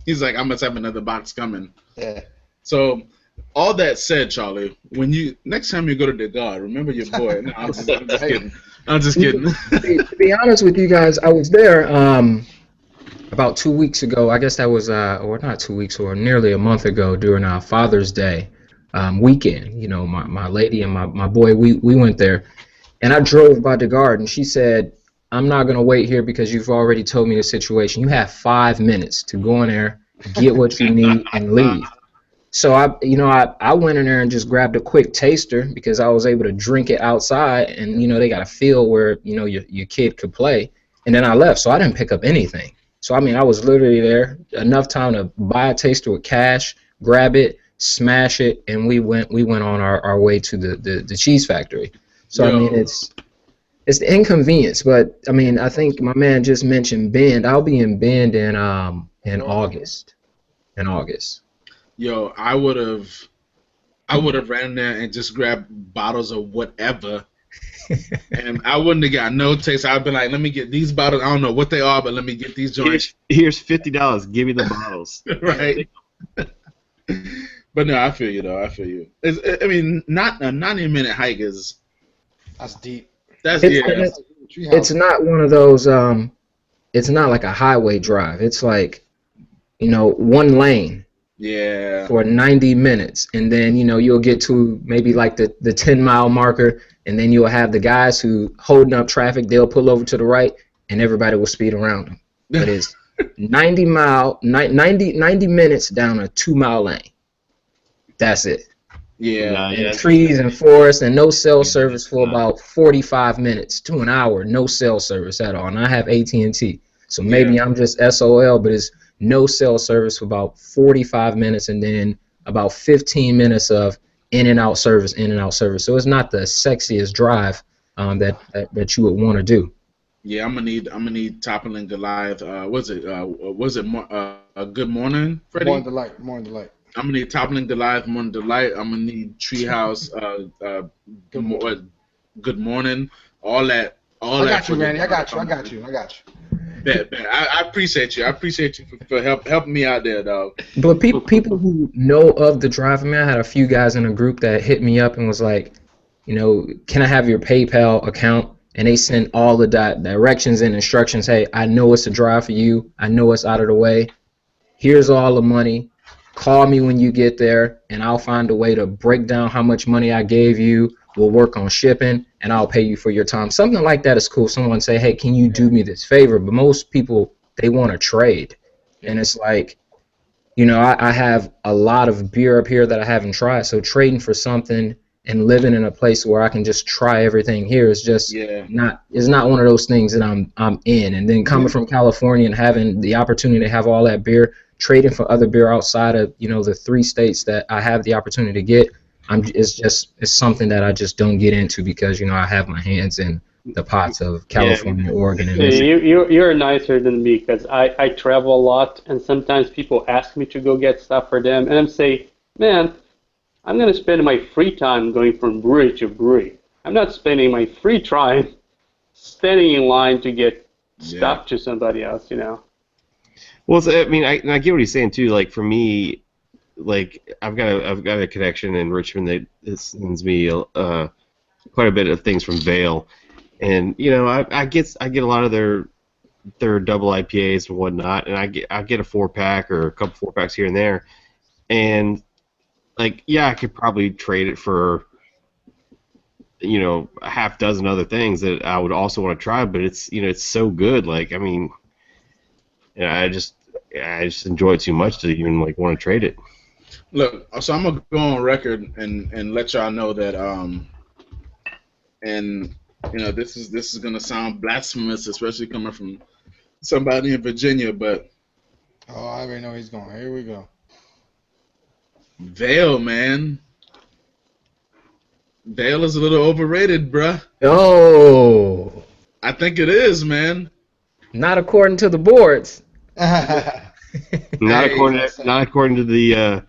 He's like, "I must have another box coming." Yeah. So, all that said, Charlie, next time you go to the guard, remember your boy. No, I'm just kidding. I'm just kidding. To be honest with you guys, I was there about 2 weeks ago. I guess that was, or not 2 weeks, or nearly a month ago during our Father's Day weekend. My lady and my boy, we went there, and I drove by the guard, and she said, "I'm not gonna wait here because you've already told me the situation. You have 5 minutes to go in there, get what you need, and leave." So I went in there and just grabbed a quick taster because I was able to drink it outside, and they got a field where your kid could play, and then I left. So I didn't pick up anything. So I was literally there enough time to buy a taster with cash, grab it, smash it, and we went on our way to the cheese factory. So it's the inconvenience, but I think my man just mentioned Bend. I'll be in Bend in August. Yo, I would have ran in there and just grabbed bottles of whatever, and I wouldn't have got no taste. I'd been like, let me get these bottles. I don't know what they are, but let me get these joints. Here's $50. Give me the bottles. Right. But no, I feel you though. I feel you. Not a 90-minute hike is. That's deep. It's not one of those. It's not like a highway drive. It's like, one lane. Yeah. For 90 minutes, and then you'll get to maybe like the 10-mile marker, and then you'll have the guys who holding up traffic. They'll pull over to the right, and everybody will speed around them. But it's 90 minutes down a 2-mile lane. That's it. Yeah. And trees and forests, and no cell service for about 45 minutes to an hour. No cell service at all. And I have AT&T, so maybe I'm just SOL, but it's no cell service for about 45 minutes, and then about 15 minutes of in and out service. So it's not the sexiest drive that you would want to do. Yeah, I'm gonna need Toppling Goliath. Was it Good Morning, Freddie? Morning Delight. I'm gonna need Toppling Goliath, Morning Delight. I'm gonna need Treehouse, Good Morning, all that. I got you, Randy. I got you. Bet. I appreciate you. I appreciate you for helping me out there, dog. But people who know of the drive, I had a few guys in a group that hit me up and was like, can I have your PayPal account? And they sent all the directions and instructions. Hey, I know it's a drive for you. I know it's out of the way. Here's all the money. Call me when you get there, and I'll find a way to break down how much money I gave you. We'll work on shipping, and I'll pay you for your time. Something like that is cool. Someone say, hey, can you do me this favor? But most people, they want to trade. And it's like, I have a lot of beer up here that I haven't tried. So trading for something and living in a place where I can just try everything here is just not one of those things that I'm in. And then coming from California and having the opportunity to have all that beer, trading for other beer outside of, the 3 states that I have the opportunity to get, it's something that I just don't get into because I have my hands in the pots of California, Oregon, and Michigan. You're nicer than me because I travel a lot, and sometimes people ask me to go get stuff for them, and I'm saying, man, I'm gonna spend my free time going from brewery to brewery. I'm not spending my free time standing in line to get stuff to somebody else, you know. Well, I mean, I get what he's saying too. Like for me, like I've got a connection in Richmond that sends me quite a bit of things from Vail, and you know I get a lot of their double IPAs and whatnot, and I get a 4-pack or a couple 4-packs here and there, and like yeah, I could probably trade it for a half dozen other things that I would also want to try, but it's it's so good. Like I mean, I just enjoy it too much to even like want to trade it. Look, so I'm gonna go on record and let y'all know that and this is gonna sound blasphemous, especially coming from somebody in Virginia, but Oh, I already know he's going. Here we go. Vail, man. Vail is a little overrated, bruh. Oh, I think it is, man. not according to the boards. Not Hey, according to the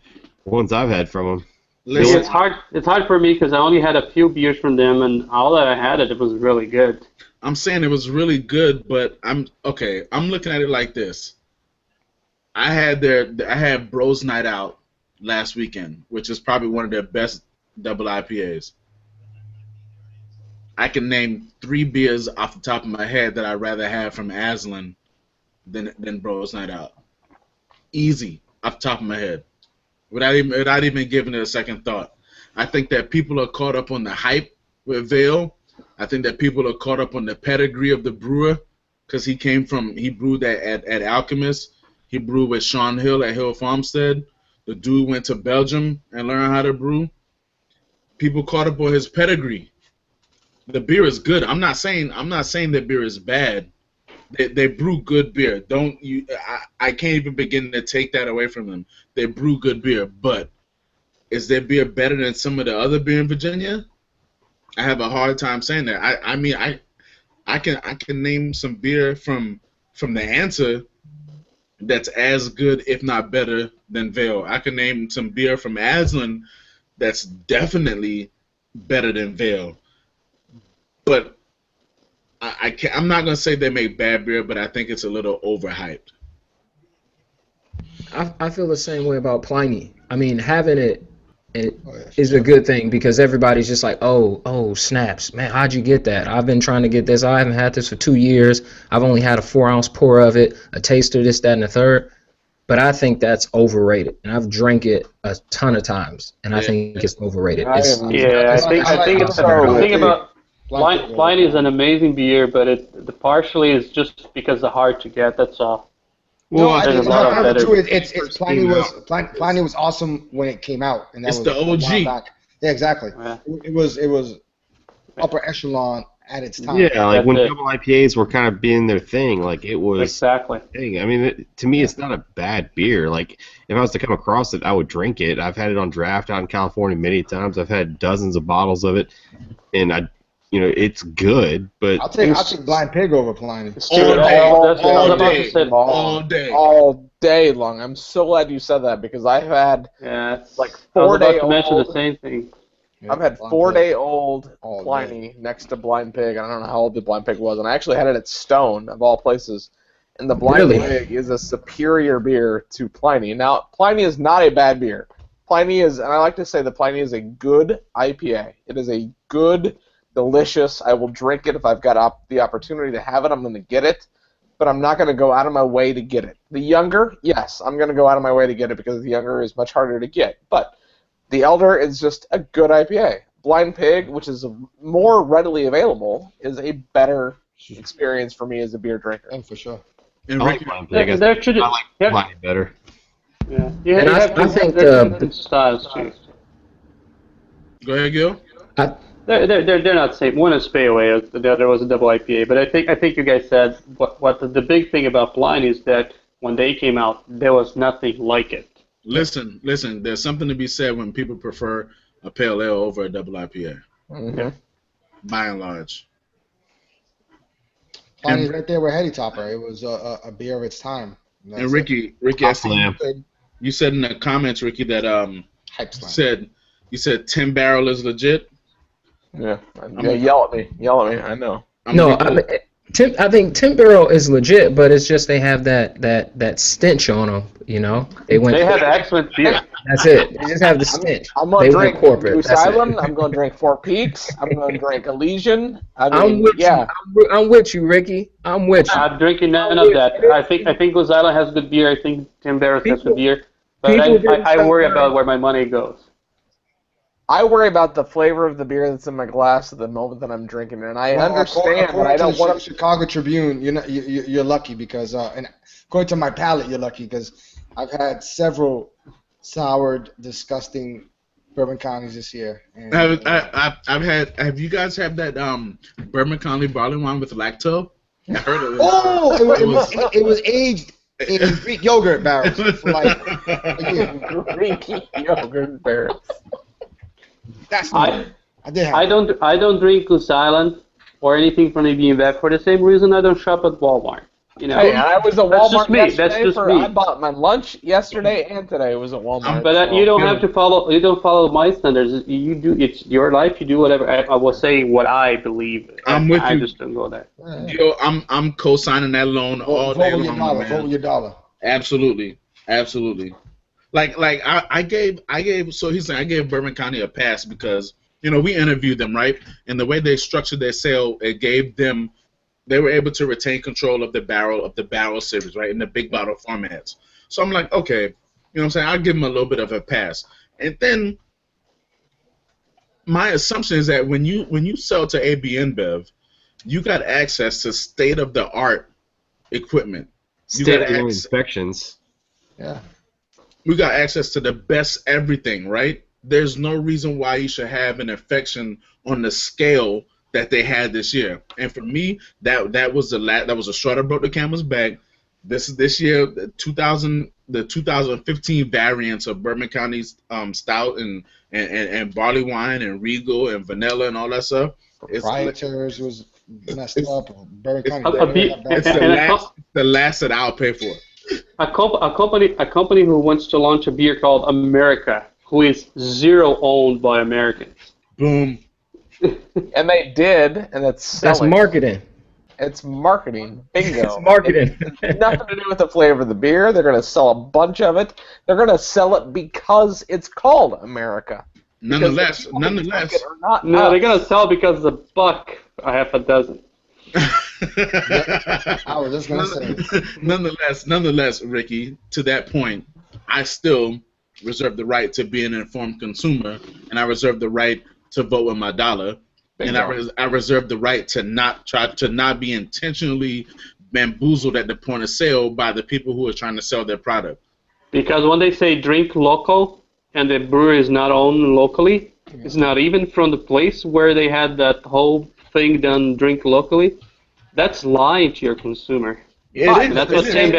ones I've had from them. Listen, It's hard for me because I only had a few beers from them, and all that I had, it was really good. I'm saying it was really good, but I'm looking at it like this. I had Bros Night Out last weekend, which is probably one of their best double IPAs. I can name 3 beers off the top of my head that I'd rather have from Aslan than Bros Night Out. Easy, off the top of my head, without even giving it a second thought. I think that people are caught up on the hype with Vail. I think that people are caught up on the pedigree of the brewer because he brewed at Alchemist. He brewed with Sean Hill at Hill Farmstead. The dude went to Belgium and learned how to brew. People caught up on his pedigree. The beer is good. I'm not saying that beer is bad. They brew good beer. I can't even begin to take that away from them. They brew good beer, but is their beer better than some of the other beer in Virginia? I have a hard time saying that. I can name some beer from the Answer that's as good, if not better, than Vail. I can name some beer from Aslan that's definitely better than Vail. But I'm not gonna say they make bad beer, but I think it's a little overhyped. I feel the same way about Pliny. I mean, having it Oh, yeah, is a good thing because everybody's just like, oh, snaps, man, how'd you get that? I've been trying to get this. I haven't had this for 2 years. I've only had a 4-ounce pour of it, a taster, this, that, and the third. But I think that's overrated, and I've drank it a ton of times, and I think it's overrated. I think it's the thing about Pliny is an amazing beer, but the partially is just because they're hard to get. That's all. No, I there's think a lot of better. it's Pliny was awesome when it came out, and that It's was the a while OG. back. Yeah, exactly. Yeah. It was upper echelon at its time. Yeah, like That's when it. double IPAs were kind of being their thing, like it was. Exactly. Thing. I mean, to me, it's not a bad beer. Like if I was to come across it, I would drink it. I've had it on draft out in California many times. I've had dozens of bottles of it, and it's good. But I'll take Blind Pig over Pliny. All day long. I'm so glad you said that because I've had like 4-day to mention old. the same thing. I've had 4-day-old Pliny next to Blind Pig. I don't know how old the Blind Pig was, and I actually had it at Stone of all places. And the Blind Pig is a superior beer to Pliny. Now, Pliny is not a bad beer. Pliny is, and I like to say that Pliny is a good IPA. It is a good, delicious. I will drink it if I've got the opportunity to have it. I'm going to get it, but I'm not going to go out of my way to get it. The Younger, yes, I'm going to go out of my way to get it because the Younger is much harder to get. But the Elder is just a good IPA. Blind Pig, which is more readily available, is a better experience for me as a beer drinker. And for sure. I like Blind Pig. I like Pliny better. Yeah, And I think different styles too. Go ahead, Gil. They're not the same. One is Spay Away, the other was a double IPA. But I think you guys said what the big thing about Blind is that when they came out, there was nothing like it. Listen. There's something to be said when people prefer a pale ale over a double IPA. Mm-hmm. By and large. Pliny's right there with Heady Topper. It was a beer of its time. And Ricky, I see you said in the comments, Ricky, that you said 10 Barrel is legit. Yeah. Yell at me. I know. I think 10 Barrel is legit, but it's just they have that stench on them. You know, They have excellent beer. That's it. They just have the stench. I'm going They to went drink corporate. Goose That's it. Island. I'm going to drink Four Peaks. I'm going to drink Elysian. I'm with you. I'm with you, Ricky. I'm with you. I'm drinking none of that. I think Goose Island has good beer. I think Tim Barrels has good beer. But I worry about where my money goes. I worry about the flavor of the beer that's in my glass at the moment that I'm drinking it. And I understand that I don't want to. Chicago Tribune, you're lucky because, and according to my palate, you're lucky because I've had several soured, disgusting Bourbon Counties this year. And, I've had. Have you guys had that Bourbon County barley wine with lacto? I heard it. It was aged in Greek yogurt barrels for like a year. Greek yogurt barrels. That's I did have I don't drink Goose Island or anything from AB InBev for the same reason I don't shop at Walmart. You know, Hey, I was at Walmart That's just me. I bought my lunch yesterday and today was at Walmart. But you don't have to follow. You don't follow my standards. You do. It's your life. You do whatever. I will say what I believe. I'm with you. I just don't go there. Yo, I'm co-signing that loan all day long, man. Vote with your dollar. Absolutely. Like I gave. So he's saying I gave Bourbon County a pass because we interviewed them, right, and the way they structured their sale, it gave them. They were able to retain control of the barrel series, right, in the big bottle formats. So I'm like, okay, you know what I'm saying? I'll give them a little bit of a pass. And then my assumption is that when you sell to AB InBev, you got access to state-of-the-art equipment. State-of-the-art inspections. Yeah. We got access to the best everything, right? There's no reason why you should have an infection on the scale that they had this year. And for me, that was a straw that broke the camel's back. This year, the 2015 variants of Bourbon County's stout and barley wine and Regal and vanilla and all that stuff. Proprietors was messed up. Bourbon County. It's the last that I'll pay for. A company who wants to launch a beer called America, who is zero owned by Americans. Boom. And they did, and it's selling. That's marketing. It's marketing. Bingo. It's marketing. It's nothing to do with the flavor of the beer. They're going to sell a bunch of it. They're going to sell it because it's called America. Nonetheless. No, they're going to sell it because the buck a half a dozen. I was just going to say. Nonetheless, Ricky, to that point, I still reserve the right to be an informed consumer, and I reserve the right to vote with my dollar, and I reserve the right to not be intentionally bamboozled at the point of sale by the people who are trying to sell their product. Because when they say drink local and the brewery is not owned locally, it's not even from the place where they had that whole thing done, drink locally, that's lying to your consumer. That's what Tim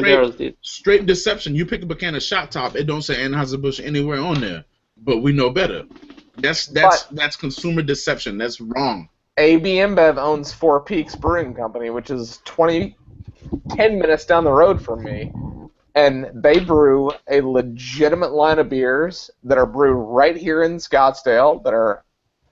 Barrels did. Straight deception. You pick up a can of Shot Top, it don't say Anheuser-Busch anywhere on there, but we know better. That's consumer deception. That's wrong. AB InBev owns Four Peaks Brewing Company, which is 10 minutes down the road from me, and they brew a legitimate line of beers that are brewed right here in Scottsdale that are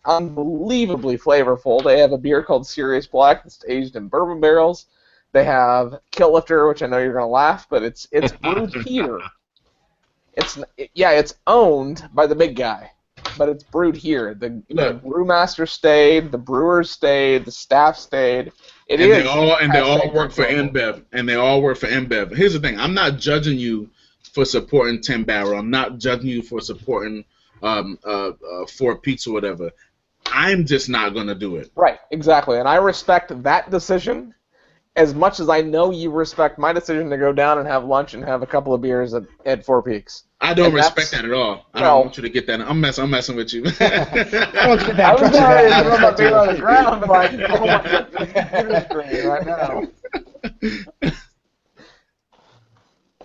unbelievably flavorful. They have a beer called Sirius Black that's aged in bourbon barrels. They have Kilt Lifter, which I know you're gonna laugh, but it's brewed here. It's owned by the big guy. But it's brewed here. The brewmaster stayed, the brewers stayed, the staff stayed. They all work for InBev. Here's the thing: I'm not judging you for supporting Tim Barrel. I'm not judging you for supporting Four Peaks or whatever. I'm just not gonna do it. Right, exactly, and I respect that decision as much as I know you respect my decision to go down and have lunch and have a couple of beers at Four Peaks. I don't respect that at all. I don't want you to get that. I'm messing with you. I want you to get I that. was ready to throw my beer on the ground, but like, I don't want to screen right now.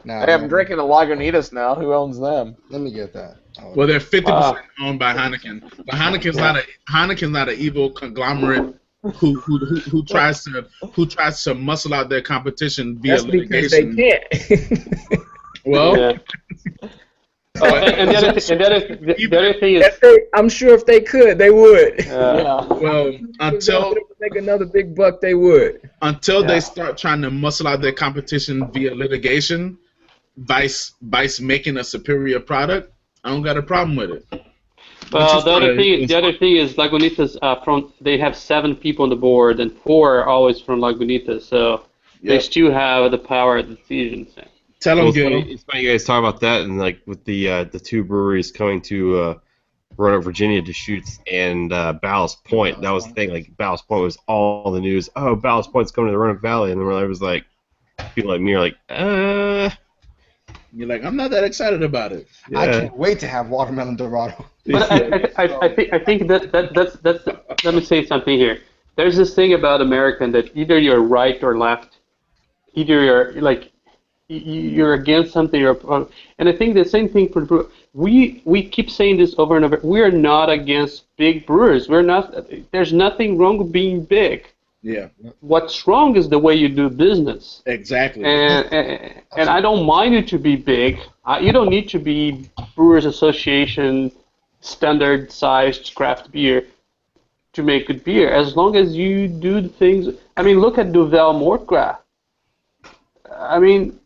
Nah, Hey, I'm drinking a Lagunitas now. Who owns them? Let me get that. Well, they're 50% owned by Heineken. But Heineken's not an evil conglomerate who tries to muscle out their competition via That's because litigation. they can't. Well, Yeah. Oh, and the other thing is, I'm sure if they could, they would. Yeah. Well, If they until could make another big buck, they would. they Yeah. start trying to muscle out their competition via litigation, Vice making a superior product, I don't got a problem with it. well, the other thing is Lagunitas they have 7 people on the board and 4 are always from Lagunitas, so they Yep. still have the power of decision. So. Tell Well, them, it's Gil. funny, it's funny you guys talk about that, and like with the 2 breweries coming to Roanoke, Virginia, Deschutes and Ballast Point. That was the thing. Like Ballast Point was all the news. Oh, Ballast Point's coming to the Roanoke Valley, and then I was like, people like me are like, You're like, I'm not that excited about it. I yeah. can't wait to have watermelon Dorado. But I think that's let me say something here. There's this thing about American that either you're right or left, either you're against something or, and I think the same thing for brew. We keep saying this over and over. We are not against big brewers. We're not. There's nothing wrong with being big. Yeah, What's wrong is the way you do business. exactly. And I don't mind you to be big. You don't need to be Brewers Association standard sized craft beer to make good beer. As long as you do the things. I mean, look at Duvel Mort Craft. I mean,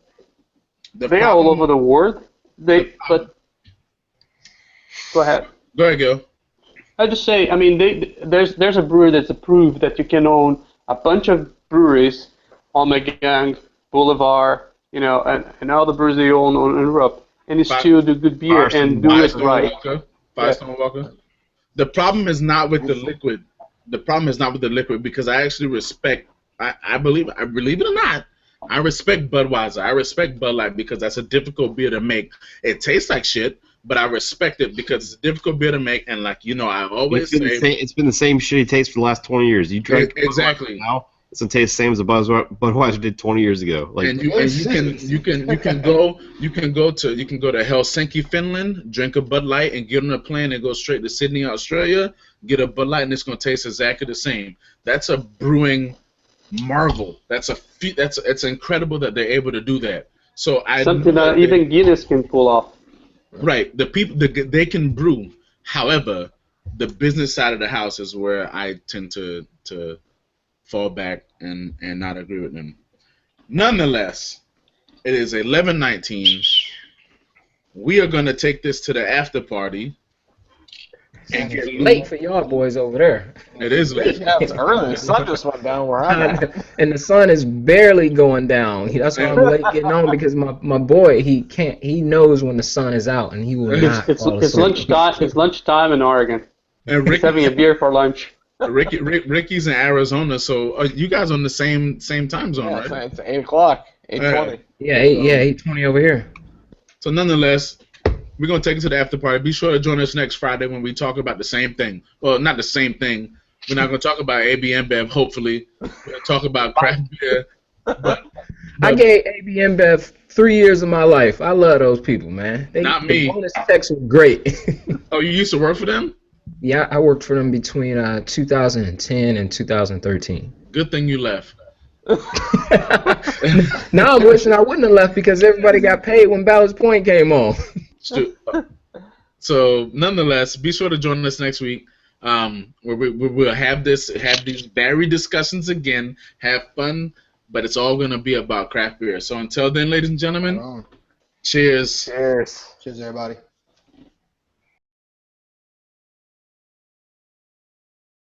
they're all over the world. But go ahead. Go ahead, Gil. I just say, I mean, there's a brewer that's approved that you can own a bunch of breweries, Ommegang, Boulevard, and all the breweries they own in Europe, and you still do good beer and do it right. Firestone Walker. The problem is not with the liquid. The problem is not with the liquid because I actually respect. I believe it or not, I respect Budweiser. I respect Bud Light because that's a difficult beer to make. It tastes like shit. But I respect it because it's a difficult beer to make, and I always say it's been the same shitty taste for the last 20 years. You drink exactly now, it's gonna taste the same as the Budweiser did 20 years ago. Like, and you can go to Helsinki, Finland, drink a Bud Light, and get on a plane and go straight to Sydney, Australia, get a Bud Light, and it's gonna taste exactly the same. That's a brewing marvel. It's incredible that they're able to do that. So something that even Guinness can pull off. Right, the people they can brew. However, the business side of the house is where I tend to fall back and not agree with them. Nonetheless, it is 11:19. We are going to take this to the after party. And It's late for y'all boys over there. It is late. Yeah, it's early. The sun just went down where I'm at. And the sun is barely going down. That's why I'm late getting on because my boy he knows when the sun is out and he will not fall It's asleep. lunchtime. It's lunchtime in Oregon. And He's having a beer for lunch. Ricky's in Arizona, so you guys on the same time zone, Yeah, right? it's 8 o'clock, 8:20. Yeah, 8:20 over here. So nonetheless, we're going to take it to the after party. Be sure to join us next Friday when we talk about the same thing. Well, not the same thing. We're not going to talk about AB InBev, hopefully. We're going to talk about craft beer. But I gave AB InBev 3 years of my life. I love those people, man. Not me. The bonus checks were great. Oh, you used to work for them? Yeah, I worked for them between 2010 and 2013. Good thing you left. Now I'm wishing I wouldn't have left because everybody got paid when Ballast Point came on. So, nonetheless, be sure to join us next week. Where we'll have these varied discussions again, have fun, but it's all going to be about craft beer. So until then, ladies and gentlemen, cheers. Cheers. Cheers, everybody.